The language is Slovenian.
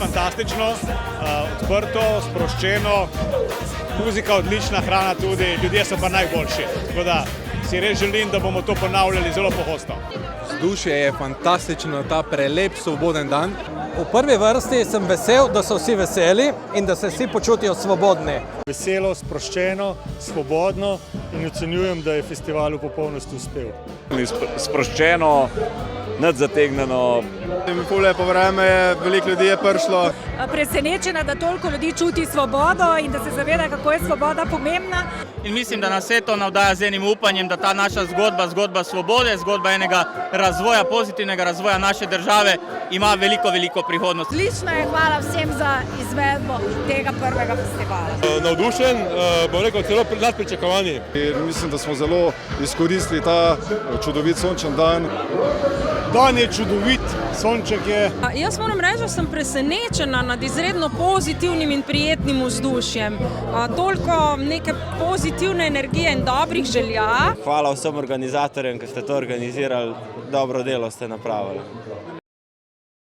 fantastično, odprto, sproščeno, muzika odlična, hrana tudi, ljudje so pa najboljši. Tako da si res želim, da bomo to ponavljali zelo pogosto. Vzdušje je fantastično, ta prelep, svoboden dan. V prvi vrsti sem vesel, da so vsi veseli in da se vsi počutijo svobodni. Veselo, sproščeno, svobodno in ocenjujem, da je festival v popolnosti uspel. Sproščeno, nič zategnjeno. Ful lepo vreme je, veliko ljudi je prišlo. Presenečena, da toliko ljudi čuti svobodo in da se zaveda, kako je svoboda pomembna. In mislim, da nas vse to navdaja z enim upanjem, da ta naša zgodba, zgodba svobode, zgodba enega razvoja, pozitivnega razvoja naše države ima veliko, veliko prihodnost. Odlično je, hvala vsem za izvedbo tega prvega festivala. Navdušen, bom rekel, celo nad pričakovanji. Mislim, da smo zelo izkoristili ta čudovit sončen dan. Dan je čudovit, sonček je. Jaz moram reči, da sem presenečena nad izredno pozitivnim in prijetnim vzdušjem. Toliko neke pozitivne energije in dobrih želja. Hvala vsem organizatorjem, ki ste to organizirali, dobro delo ste napravili.